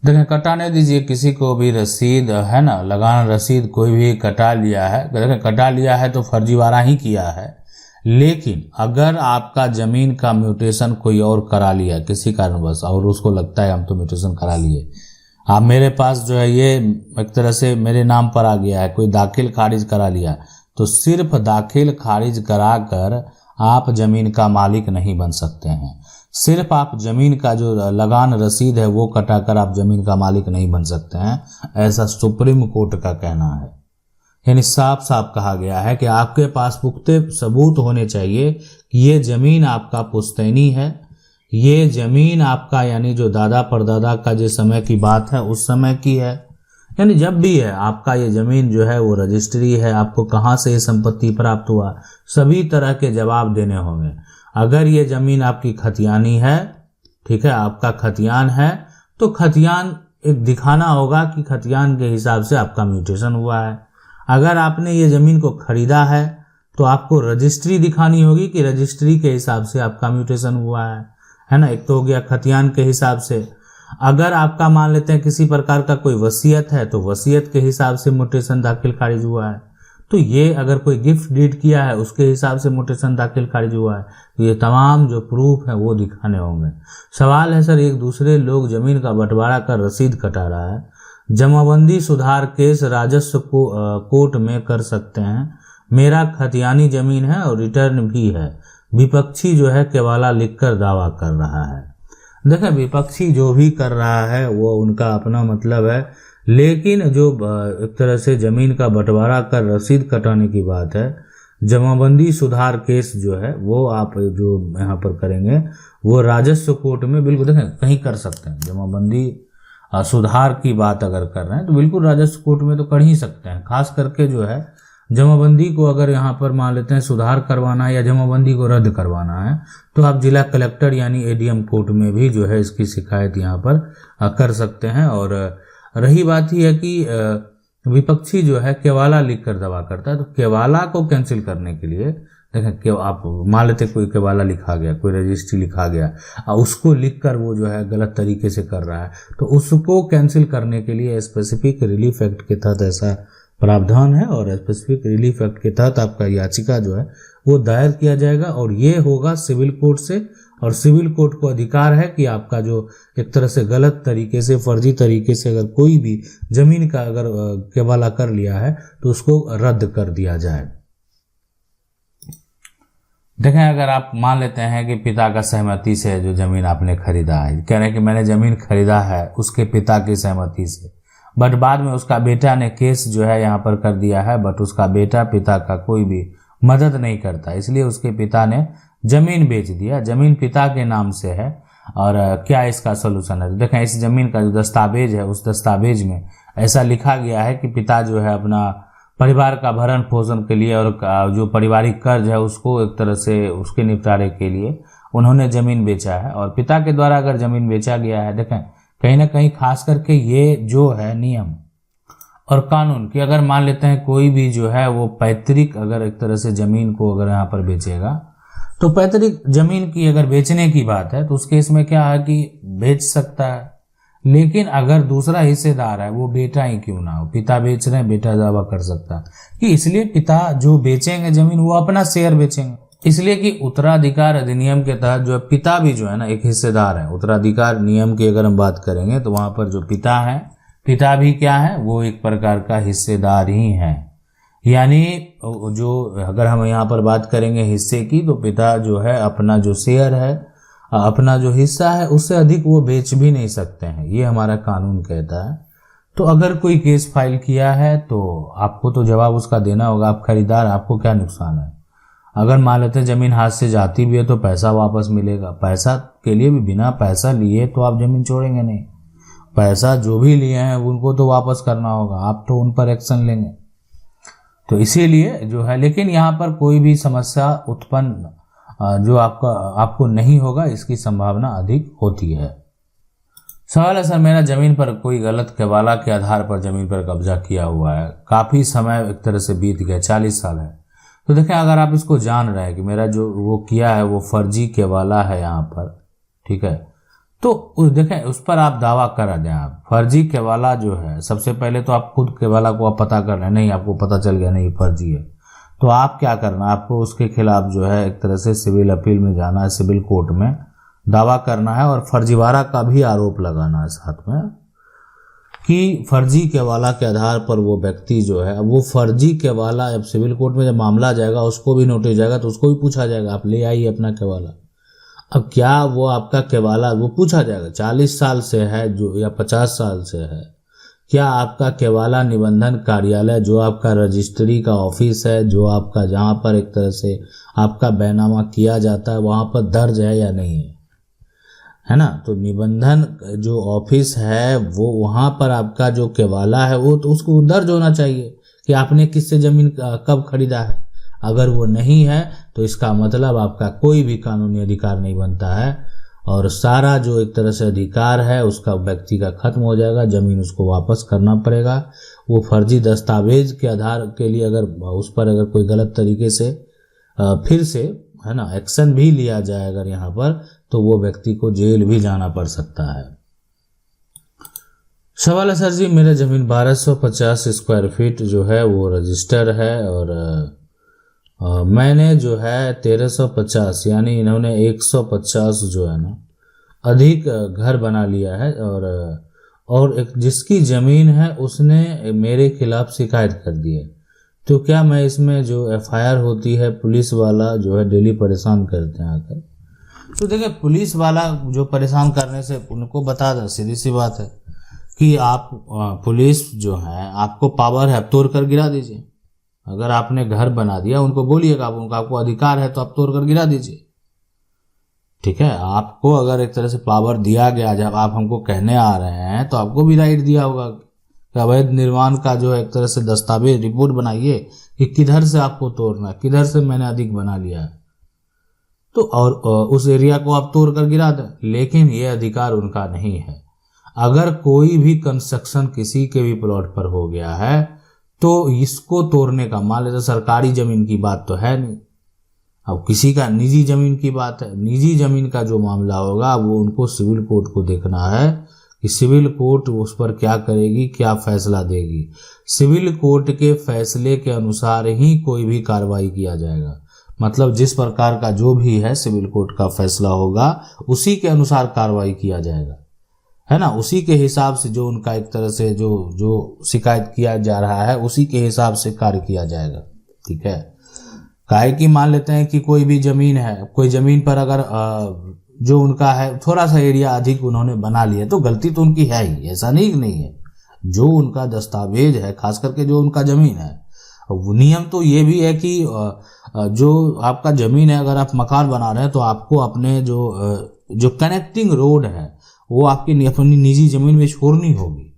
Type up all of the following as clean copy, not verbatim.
देखें, कटाने दीजिए। किसी को भी रसीद है ना, लगान रसीद कोई भी कटा लिया है, देखें कटा लिया है तो फर्जीवाड़ा ही किया है। लेकिन अगर आपका जमीन का म्यूटेशन कोई और करा लिया किसी कारणवश, और उसको लगता है हम तो म्यूटेशन करा लिए, आप मेरे पास जो है ये एक तरह से मेरे नाम पर आ गया है, कोई दाखिल खारिज करा लिया, तो सिर्फ दाखिल खारिज कराकर आप जमीन का मालिक नहीं बन सकते हैं। सिर्फ आप जमीन का जो लगान रसीद है वो कटाकर आप जमीन का मालिक नहीं बन सकते हैं, ऐसा सुप्रीम कोर्ट का कहना है। यानी साफ साफ कहा गया है कि आपके पास पुख्ते सबूत होने चाहिए कि ये जमीन आपका पुश्तैनी है, ये जमीन आपका यानी जो दादा परदादा का जो समय की बात है उस समय की है, यानी जब भी है आपका ये जमीन जो है वो रजिस्ट्री है, आपको कहाँ से ये संपत्ति प्राप्त हुआ, सभी तरह के जवाब देने होंगे। अगर ये जमीन आपकी खतियानी है, ठीक है, आपका खतियान है, तो खतियान एक दिखाना होगा कि खतियान के हिसाब से आपका म्यूटेशन हुआ है। अगर आपने ये जमीन को खरीदा है तो आपको रजिस्ट्री दिखानी होगी कि रजिस्ट्री के हिसाब से आपका म्यूटेशन हुआ है ना। एक तो हो गया खतियान के हिसाब से। अगर आपका मान लेते हैं किसी प्रकार का कोई वसीयत है तो वसीयत के हिसाब से म्यूटेशन दाखिल खारिज हुआ है। तो ये अगर कोई गिफ्ट डीड किया है उसके हिसाब से म्यूटेशन दाखिल खारिज हुआ है, तो ये तमाम जो प्रूफ है वो दिखाने होंगे। सवाल है सर, एक दूसरे लोग जमीन का बंटवारा कर रसीद कटा रहा है, जमाबंदी सुधार केस राजस्व कोर्ट में कर सकते हैं, मेरा खतियानी जमीन है और रिटर्न भी है, विपक्षी जो है केवाला लिखकर दावा कर रहा है। देखिए, विपक्षी जो भी कर रहा है वो उनका अपना मतलब है, लेकिन जो एक तरह से जमीन का बंटवारा कर रसीद कटाने की बात है, जमाबंदी सुधार केस जो है वो आप जो यहाँ पर करेंगे वो राजस्व कोर्ट में बिल्कुल देखें कहीं कर सकते हैं। जमाबंदी सुधार की बात अगर कर रहे हैं तो बिल्कुल राजस्व कोर्ट में तो कर ही सकते हैं। खास करके जो है जमाबंदी को अगर यहाँ पर मान लेते हैं सुधार करवाना है या जमाबंदी को रद्द करवाना है तो आप जिला कलेक्टर यानी एडीएम कोर्ट में भी जो है इसकी शिकायत यहाँ पर कर सकते हैं। और रही बात ही है कि विपक्षी जो है केवाला लिखकर दावा करता है, तो केवाला को कैंसिल करने के लिए देखें कि आप मान लेते कोई केवाला लिखा गया, कोई रजिस्ट्री लिखा गया, उसको लिखकर वो जो है गलत तरीके से कर रहा है, तो उसको कैंसिल करने के लिए स्पेसिफिक रिलीफ एक्ट के तहत ऐसा प्रावधान है और स्पेसिफिक रिलीफ एक्ट के तहत आपका याचिका जो है वो दायर किया जाएगा और ये होगा सिविल कोर्ट से। और सिविल कोर्ट को अधिकार है कि आपका जो एक तरह से गलत तरीके से फर्जी तरीके से अगर कोई भी जमीन का अगर केवाला कर लिया है तो उसको रद्द कर दिया जाए। देखें, अगर आप मान लेते हैं कि पिता का सहमति से जो जमीन आपने खरीदा है, कह रहे हैं कि मैंने जमीन खरीदा है उसके पिता की सहमति से, बट बाद में उसका बेटा ने केस जो है यहाँ पर कर दिया है, बट उसका बेटा पिता का कोई भी मदद नहीं करता, इसलिए उसके पिता ने जमीन बेच दिया, जमीन पिता के नाम से है। और क्या इसका सोल्यूशन है? देखें, इस जमीन का जो दस्तावेज है उस दस्तावेज में ऐसा लिखा गया है कि पिता जो है अपना परिवार का भरण पोषण के लिए और जो पारिवारिक कर्ज है उसको एक तरह से उसके निपटारे के लिए उन्होंने जमीन बेचा है। और पिता के द्वारा अगर जमीन बेचा गया है, देखें कहीं ना कहीं खास करके ये जो है नियम और कानून कि अगर मान लेते हैं कोई भी जो है वो पैतृक अगर एक तरह से जमीन को अगर यहाँ पर बेचेगा, तो पैतृक जमीन की अगर बेचने की बात है तो उस केस में क्या है कि बेच सकता है, लेकिन अगर दूसरा हिस्सेदार है वो बेटा ही क्यों ना हो, पिता बेच रहे हैं, बेटा दावा कर सकता है कि इसलिए पिता जो बेचेंगे जमीन वो अपना शेयर बेचेंगे, इसलिए कि उत्तराधिकार अधिनियम के तहत जो पिता भी जो है ना एक हिस्सेदार है। उत्तराधिकार नियम की अगर हम बात करेंगे तो वहां पर जो पिता है, पिता भी क्या है, वो एक प्रकार का हिस्सेदार ही है। यानी जो अगर हम यहाँ पर बात करेंगे हिस्से की, तो पिता जो है अपना जो शेयर है, अपना जो हिस्सा है उससे अधिक वो बेच भी नहीं सकते हैं, ये हमारा कानून कहता है। तो अगर कोई केस फाइल किया है तो आपको तो जवाब उसका देना होगा, आप खरीदार, आपको क्या नुकसान है। अगर मान लेते हैं जमीन हाथ से जाती भी है तो पैसा वापस मिलेगा, पैसा के लिए भी बिना पैसा लिए तो आप जमीन छोड़ेंगे नहीं, पैसा जो भी लिए हैं उनको तो वापस करना होगा, आप तो उन पर एक्शन लेंगे। तो इसीलिए जो है, लेकिन यहाँ पर कोई भी समस्या उत्पन्न जो आपको नहीं होगा, इसकी संभावना अधिक होती है। सवाल है सर, मेरा जमीन पर कोई गलत केवाला के आधार पर जमीन पर कब्जा किया हुआ है, काफी समय एक तरह से बीत गया, 40 साल है। तो देखें, अगर आप इसको जान रहे हैं कि मेरा जो वो किया है वो फर्जी केवाला है यहाँ पर, ठीक है, तो देखें उस पर आप दावा करा दें। आप फर्जी केवाला जो है, सबसे पहले तो आप खुद केवाला को आप पता कर रहे हैं, नहीं आपको पता चल गया नहीं फर्जी है, तो आप क्या करना, आपको उसके खिलाफ जो है एक तरह से सिविल अपील में जाना है, सिविल कोर्ट में दावा करना है और फर्जीवाड़ा का भी आरोप लगाना है साथ में कि फर्जी केवाला के आधार पर वो व्यक्ति जो है, अब वो फर्जी केवाला अब सिविल कोर्ट में जब मामला जाएगा उसको भी नोटिस जाएगा तो उसको भी पूछा जाएगा आप ले आइए अपना केवाला। अब क्या वो आपका केवाला वो पूछा जाएगा 40 साल से है जो या 50 साल से है, क्या आपका केवाला निबंधन कार्यालय जो आपका रजिस्ट्री का ऑफिस है, जो आपका जहाँ पर एक तरह से आपका बैनामा किया जाता है वहाँ पर दर्ज है या नहीं है ना। तो निबंधन जो ऑफिस है वो वहाँ पर आपका जो केवाला है वो तो उसको दर्ज होना चाहिए कि आपने किससे ज़मीन कब खरीदा है। अगर वो नहीं है तो इसका मतलब आपका कोई भी कानूनी अधिकार नहीं बनता है और सारा जो एक तरह से अधिकार है उसका व्यक्ति का खत्म हो जाएगा, ज़मीन उसको वापस करना पड़ेगा। वो फर्जी दस्तावेज के आधार के लिए अगर उस पर अगर कोई गलत तरीके से फिर से है ना एक्शन भी लिया जाए अगर यहाँ पर, तो वो व्यक्ति को जेल भी जाना पड़ सकता है। सवाल है सर जी मेरा ज़मीन 1250 स्क्वायर फीट जो है वो रजिस्टर है और मैंने जो है 1350 यानी इन्होंने 150 जो है ना अधिक घर बना लिया है और एक जिसकी ज़मीन है उसने मेरे खिलाफ शिकायत कर दी है, तो क्या मैं इसमें जो एफआईआर होती है पुलिस वाला जो है डेली परेशान करते हैं आकर। तो देखिए पुलिस वाला जो परेशान करने से उनको बता दें, सीधी सी बात है कि आप पुलिस जो है आपको पावर है, आप तोड़ कर गिरा दीजिए। अगर आपने घर बना दिया उनको बोलिएगा उनका आपको अधिकार है तो आप तोड़ कर गिरा दीजिए, ठीक है। आपको अगर एक तरह से पावर दिया गया, जब आप हमको कहने आ रहे हैं तो आपको भी राइट दिया होगा कि अवैध निर्माण का जो है एक तरह से दस्तावेज रिपोर्ट बनाइए कि किधर से आपको तोड़ना है, किधर से मैंने अधिक बना लिया है, तो और उस एरिया को आप तोड़ कर गिरा दें। लेकिन ये अधिकार उनका नहीं है। अगर कोई भी कंस्ट्रक्शन किसी के भी प्लॉट पर हो गया है तो इसको तोड़ने का, मान लेते सरकारी जमीन की बात तो है नहीं, अब किसी का निजी जमीन की बात है, निजी जमीन का जो मामला होगा वो उनको सिविल कोर्ट को देखना है कि सिविल कोर्ट उस पर क्या करेगी, क्या फैसला देगी। सिविल कोर्ट के फैसले के अनुसार ही कोई भी कार्रवाई किया जाएगा, मतलब जिस प्रकार का जो भी है सिविल कोर्ट का फैसला होगा उसी के अनुसार कार्रवाई किया जाएगा, है ना। उसी के हिसाब से जो उनका एक तरह से जो शिकायत किया जा रहा है उसी के हिसाब से कार्य किया जाएगा, ठीक है। काहे कि मान लेते हैं कि कोई भी जमीन है, कोई जमीन पर अगर जो उनका है थोड़ा सा एरिया अधिक उन्होंने बना लिया तो गलती तो उनकी है ही, ऐसा नहीं है। जो उनका दस्तावेज है खास करके जो उनका जमीन है, वो नियम तो ये भी है कि जो आपका जमीन है अगर आप मकान बना रहे हैं तो आपको अपने जो कनेक्टिंग रोड है वो आपकी अपनी निजी जमीन में छोड़नी होगी।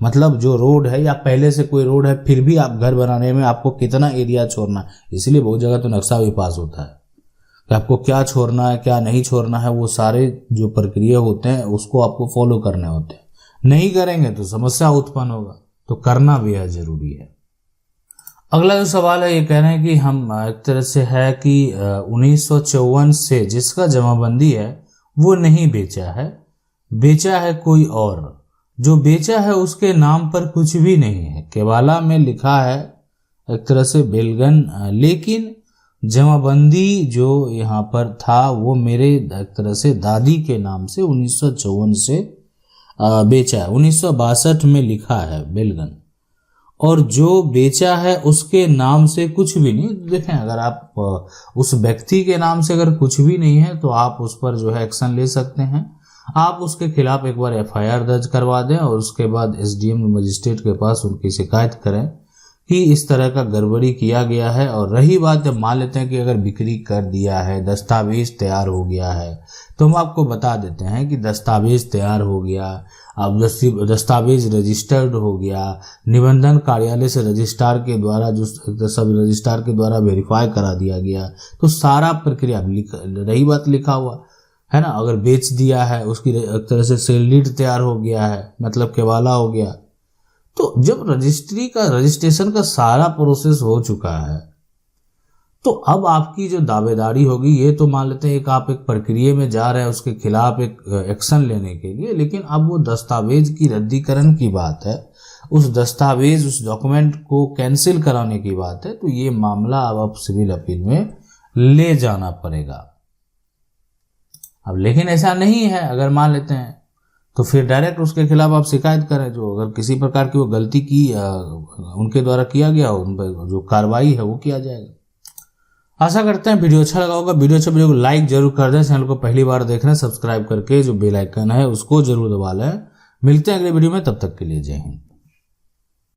मतलब जो रोड है या पहले से कोई रोड है फिर भी आप घर बनाने में आपको कितना एरिया छोड़ना है, इसलिए बहुत जगह तो नक्शा भी पास होता है कि आपको क्या छोड़ना है क्या नहीं छोड़ना है, वो सारे जो प्रक्रिया होते हैं उसको आपको फॉलो करने होते हैं। नहीं करेंगे तो समस्या उत्पन्न होगा, तो करना भी है जरूरी है। अगला जो सवाल है ये कह रहे हैं कि हम एक तरह से है कि 1954 से जिसका जमाबंदी है वो नहीं बेचा है, बेचा है कोई और, जो बेचा है उसके नाम पर कुछ भी नहीं है। केवाला में लिखा है एक तरह से बेलगन, लेकिन जमाबंदी जो यहाँ पर था वो मेरे एक तरह से दादी के नाम से 1954 से बेचा है। 1962 में लिखा है बेलगन, और जो बेचा है उसके नाम से कुछ भी नहीं। देखें अगर आप उस व्यक्ति के नाम से अगर कुछ भी नहीं है तो आप उस पर जो है एक्शन ले सकते हैं। आप उसके खिलाफ एक बार एफआईआर दर्ज करवा दें और उसके बाद एसडीएम मजिस्ट्रेट के पास उनकी शिकायत करें कि इस तरह का गड़बड़ी किया गया है। और रही बात जब मान लेते हैं कि अगर बिक्री कर दिया है, दस्तावेज तैयार हो गया है, तो हम आपको बता देते हैं कि दस्तावेज तैयार हो गया, अब दस्तावेज रजिस्टर्ड हो गया, निबंधन कार्यालय से रजिस्ट्रार के द्वारा जो सब रजिस्ट्रार के द्वारा वेरीफाई करा दिया गया, तो सारा प्रक्रिया रही बात लिखा हुआ है ना। अगर बेच दिया है उसकी एक तरह से सेल डीड तैयार हो गया है, मतलब केवाला हो गया। तो जब रजिस्ट्रेशन का सारा प्रोसेस हो चुका है तो अब आपकी जो दावेदारी होगी, ये तो मान लेते हैं आप एक प्रक्रिया में जा रहे हैं उसके खिलाफ एक एक्शन लेने के लिए, लेकिन अब वो दस्तावेज की रद्दीकरण की बात है, उस दस्तावेज उस डॉक्यूमेंट को कैंसिल कराने की बात है, तो ये मामला अब आप सिविल अपील में ले जाना पड़ेगा। अब लेकिन ऐसा नहीं है, अगर मान लेते हैं तो फिर डायरेक्ट उसके खिलाफ आप शिकायत करें, जो अगर किसी प्रकार की वो गलती की उनके द्वारा किया गया हो, उन पर जो कार्रवाई है वो किया जाएगा। आशा करते हैं वीडियो अच्छा लगा होगा। वीडियो को लाइक जरूर कर दें, चैनल को पहली बार देख रहे हैं सब्सक्राइब करके जो बेल आइकन है उसको जरूर दबा लें। मिलते हैं अगले वीडियो में, तब तक के लिए जय हिंद।